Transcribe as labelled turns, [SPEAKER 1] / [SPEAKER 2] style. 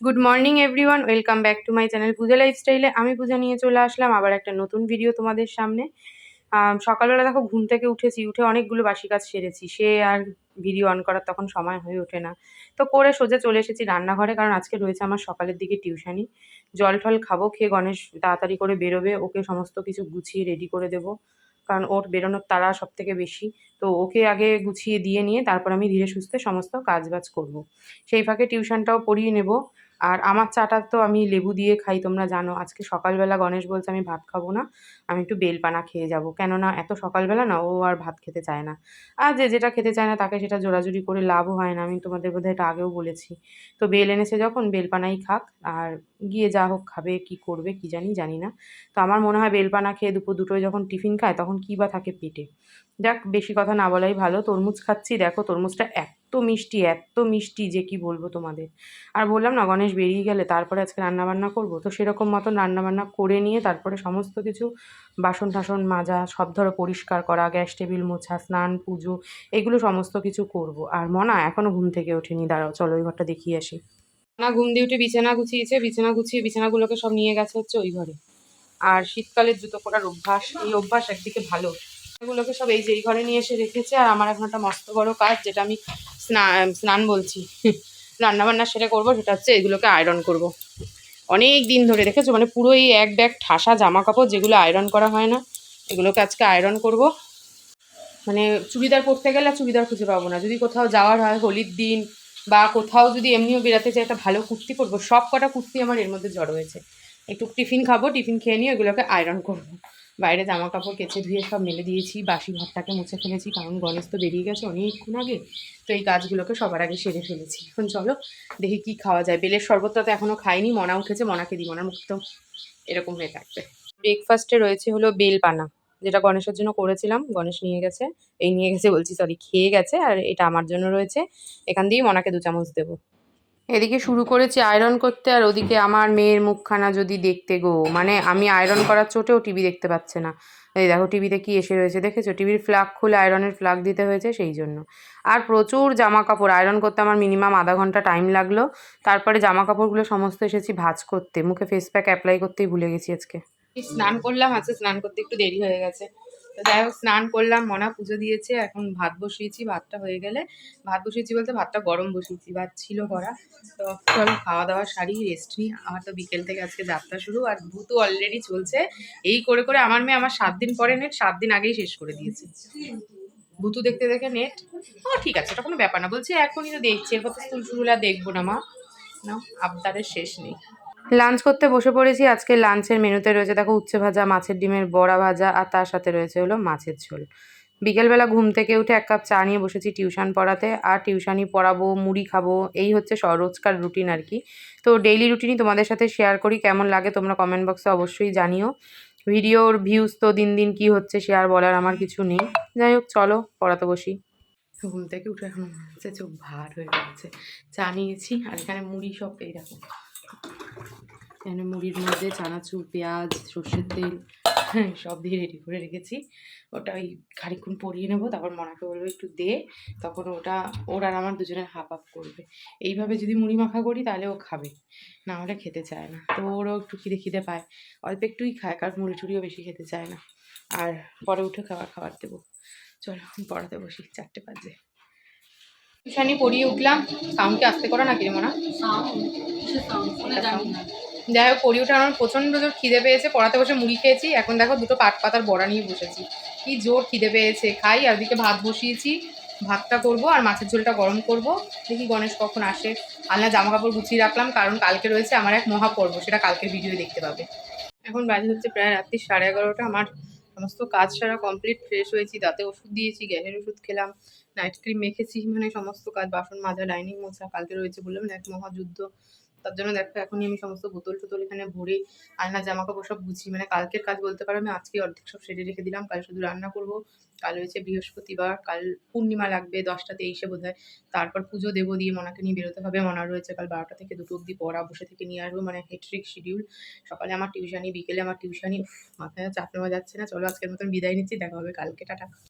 [SPEAKER 1] Good morning everyone, welcome back to my channel Puja লাইফস্টাইলে। আমি পূজা নিয়ে চলে আসলাম আবার একটা নতুন ভিডিও তোমাদের সামনে। সকালবেলা দেখো ঘুম থেকে উঠেছি, উঠে অনেকগুলো বাসি কাজ সেরেছি, সে আর ভিডিও অন করার তখন সময় হয়ে ওঠে না। তো করে সোজা চলে এসেছি রান্নাঘরে, কারণ আজকে রয়েছে আমার সকালের দিকে টিউশানি। জল টল খাবো, খেয়ে গণেশ তাড়াতাড়ি করে বেরোবে, ওকে সমস্ত কিছু গুছিয়ে রেডি করে দেবো, কারণ ওর বেরোনোর তাড়া সব থেকে বেশি। তো ওকে আগে গুছিয়ে দিয়ে নিয়ে তারপর আমি ধীরে সুস্থে সমস্ত কাজবাজ করবো। সেই ফাঁকে টিউশনটাও পড়িয়ে নেব। আর আমার চাটা তো আমি লেবু দিয়ে খাই, তোমরা জানো। আজকে সকালবেলা গণেশ বলছে আমি ভাত খাবো না, আমি একটু বেলপানা খেয়ে যাব, কেননা এত সকালবেলা না ও আর ভাত খেতে চায় না। আর যে যেটা খেতে চায় না তাকে সেটা জোরাজুরি করে লাভও হয় না, আমি তোমাদের বোধহয় এটা আগেও বলেছি। তো বেল এনেছে যখন বেলপানাই খাক, আর গিয়ে যা হোক খাবে, কি করবে কি জানি না। তো আমার মনে হয় বেলপানা খেয়ে দুপুর দুটোয় যখন টিফিন খায় তখন কী বা থাকে পেটে। যাক, বেশি কথা না বলাই ভালো। তরমুজ খাচ্ছি, দেখো তরমুজটা এত মিষ্টি যে কি বলবো তোমাদের। আর বললাম না গণেশ বেরিয়ে গেলে তারপরে আজকে রান্নাবান্না করব, তো সেরকম মতন রান্নাবান্না করে নিয়ে তারপরে সমস্ত কিছু বাসন টাসন মাজা, সব ধরো পরিষ্কার করা, গ্যাস টেবিল মোছা, স্নান, পুজো, এগুলো সমস্ত কিছু করব। আর মনা এখনও ঘুম থেকে ওঠেনি, দাঁড়াও চলো ওই ঘরটা দেখিয়ে আসি। মনা ঘুম দিয়ে উঠে বিছানা গুছিয়েছে, বিছানা গুছিয়ে বিছানাগুলোকে সব নিয়ে গেছে হচ্ছে ওই ঘরে। আর শীতকালের জুতো পরার অভ্যাস, এই অভ্যাস একদিকে ভালো। এগুলোকে সব এই যে এই ঘরে নিয়ে এসে রেখেছে। আর আমার এখন একটা মস্ত বড় কাজ, যেটা আমি স্নান বলছি রান্নাবান্না সেরে করবো, সেটা হচ্ছে এগুলোকে আয়রন করব। অনেক দিন ধরে দেখেছো, মানে পুরো এই এক ব্যাগ ঠাসা জামা কাপড় যেগুলো আয়রন করা হয় না, এগুলোকে আজকে আয়রন করব। মানে চুড়িদার পরতে গেলে আর চুড়িদার খুঁজে পাবো না, যদি কোথাও যাওয়ার হয় হোলির দিন বা কোথাও যদি এমনিও বেরাতে চাই একটা ভালো কুর্তি পরবো, সব কটা কুর্তি আমার এর মধ্যে জড়ো হয়েছে। একটু টিফিন খাবো, টিফিন খেয়ে নিয়ে এগুলোকে আয়রন করবো। বাইরে জামা কাপড় কেচে ধুয়ে সব মেলে দিয়েছি, বাসি ঘরটাকে মুছে ফেলেছি, কারণ গণেশ তো বেরিয়ে গেছে অনেকক্ষণ আগে। তো এই কাজগুলোকে সবার আগে সেরে ফেলেছি। এখন চলো দেখি কি খাওয়া যায়। বেলের শরবতটা তো এখনো খাইনি, মনা উঠেছে, মনাকে দিই, মনার মুখ তো এরকম হয়ে থাকবে। ব্রেকফাস্টে রয়েছে হলো বেলপানা, যেটা গণেশের জন্য করেছিলাম, গণেশ নিয়ে গেছে। নিয়ে গেছে বলছি, সরি, খেয়ে গেছে। আর এটা আমার জন্য রয়েছে, এখান দিয়েই মনাকে 2 চামচ দেবো। এদিকে শুরু করেছি আয়রন করতে, আর ওদিকে আমার মেয়ের মুখখানা যদি দেখতে গো, মানে আমি আয়রন করার চোটেও টিভি দেখতে পাচ্ছে না। এই দেখো টিভিতে কি এসে রয়েছে, দেখেছো? টিভির ফ্ল্যাগ খুলে আয়রনের ফ্ল্যাগ দিতে হয়েছে সেই জন্য। আর প্রচুর জামা কাপড় আয়রন করতে আমার মিনিমাম আধা ঘন্টা টাইম লাগলো। তারপরে জামা কাপড়গুলো সমস্ত এসেছি ভাঁজ করতে, মুখে ফেস প্যাক অ্যাপ্লাই করতেই ভুলে গেছি আজকে। স্নান করলাম, আজকে স্নান করতে একটু দেরি হয়ে গেছে। তো যাই হোক স্নান করলাম, মনা পুজো দিয়েছে, এখন ভাত বসিয়েছি। ভাতটা হয়ে গেলে, ভাত বসিয়েছি বলতে ভাতটা গরম বসিয়েছি, ভাত ছিল করা। তো চল খাওয়া দাওয়া সারি, রেস্ট নিই। আমার তো বিকেল থেকে আজকে যাত্রা শুরু, আর ভূতও অলরেডি চলছে। এই করে করে আমার মেয়ে আমার 7 দিন পরে নেট 7 দিন আগেই শেষ করে দিয়েছে। ভূতু দেখতে দেখে নেট। ও ঠিক আছে, এটা কোনো ব্যাপার না, বলছে এখনই তো দেখছি, এরপর তো স্কুল শুরু হলে আর দেখবো না মা। না, আবদারের শেষ নেই। লাঞ্চ করতে বসে পড়েছি। আজকে লাঞ্চের মেনুতে রয়েছে দেখো উচ্ছে ভাজা, মাছের ডিমের বড়া ভাজা, আর তার সাথে রয়েছে হলো মাছের ঝোল। বিকেলবেলা ঘুম থেকে উঠে 1 কাপ চা নিয়ে বসেছি টিউশন পড়াতে, আর টিউশনই পড়াবো, মুড়ি খাবো, এই হচ্ছে রোজকার রুটিন আর কি। তো ডেইলি রুটিনই তোমাদের সাথে শেয়ার করি, কেমন লাগে তোমরা কমেন্ট বক্সে অবশ্যই জানিও। ভিডিওর ভিউজ তো দিন দিন কি হচ্ছে সে আর বলার আমার কিছু নেই। যাই হোক চলো পড়াতে বসি। ঘুম থেকে উঠে এখন মনে হচ্ছে চোখ ভার হয়ে গেছে। চা নিয়েছি, আর এখানে মুড়ি সব এই দেখো, এখানে মুড়ির মধ্যে চানাচুর, পেঁয়াজ, সর্ষের তেল, হ্যাঁ সব দিয়ে রেডি করে রেখেছি। ওটা ওই খানিকক্ষণ পরিয়ে নেবো, তারপর মনাকে বলবো একটু দে, তখন ওটা ওর আর আমার দুজনের হাফ হাফ করবে। এইভাবে যদি মুড়ি মাখা করি তাহলে ও খাবে, না হলে খেতে চায় না। তো ওরও একটু খিদে খিদে পায়, অল্প একটুই খায়, কারণ মুড়ি টুড়িও বেশি খেতে চায় না। আর পরে উঠে খাবার দেবো। চলো পড়াতে বসি, 4টে বাজে। টিউশানি পড়িয়ে উঠলাম। সাউন্ডকে আস্তে করো না কি রে মনা? যাই হোক পড়িয়ে উঠে আমার প্রচণ্ড জোর খিদে পেয়েছে, পড়াতে বসে মুড়ি খেয়েছি। এখন দেখো 2টো পাট পাতার বড়া নিয়ে বসেছি, কি জোর খিদে পেয়েছে, খাই। আর দিকে ভাত বসিয়েছি, ভাতটা করবো আর মাছের ঝোলটা গরম করব। দেখি গণেশ কখন আসে। আলনা জামা কাপড় গুছিয়ে রাখলাম, কারণ কালকে রয়েছে আমার এক মহাপর্ব, সেটা কালকের ভিডিও দেখতে পাবে। এখন বাজে হচ্ছে প্রায় রাত্রি 11:30। আমার সমস্ত কাজ সারা কমপ্লিট, ফ্রেশ হয়েছি, দাঁতে ওষুধ দিয়েছি, গ্যাসের ওষুধ খেলাম, নাইট ক্রিম মেখেছি, মানে সমস্ত কাজ, বাসন মাজা, ডাইনিং মোছা, কালকে রয়েছে বললাম না এক মহাযুদ্ধ। তার জন্য দেখো এখনই আমি সমস্ত বোতল টোতল এখানে ভরে আলনা জামা কাপড় সব গুছিয়ে, মানে কালকের কাজ বলতে পারো আমি আজকে অর্ধেক সব সেরে রেখে দিলাম। কাল শুধু রান্না করব। কাল হয়েছে বৃহস্পতিবার, কাল পূর্ণিমা লাগবে 10টা 23-এ বোধ হয়। তারপর পুজো দেবো, দিয়ে মনাকে নিয়ে বেরোতে হবে। মনা রয়েছে কাল 12টা থেকে 2টো অবধি পড়া, বসে থেকে নিয়ে আসবো, মানে হেট্রিক শিডিউল। সকালে আমার টিউশানি, বিকেলে আমার টিউশানি, মাথায় চাপ নেওয়া যাচ্ছে না। চলো আজকের মতন বিদায় নিচ্ছি, দেখা হবে কালকে, টাটা।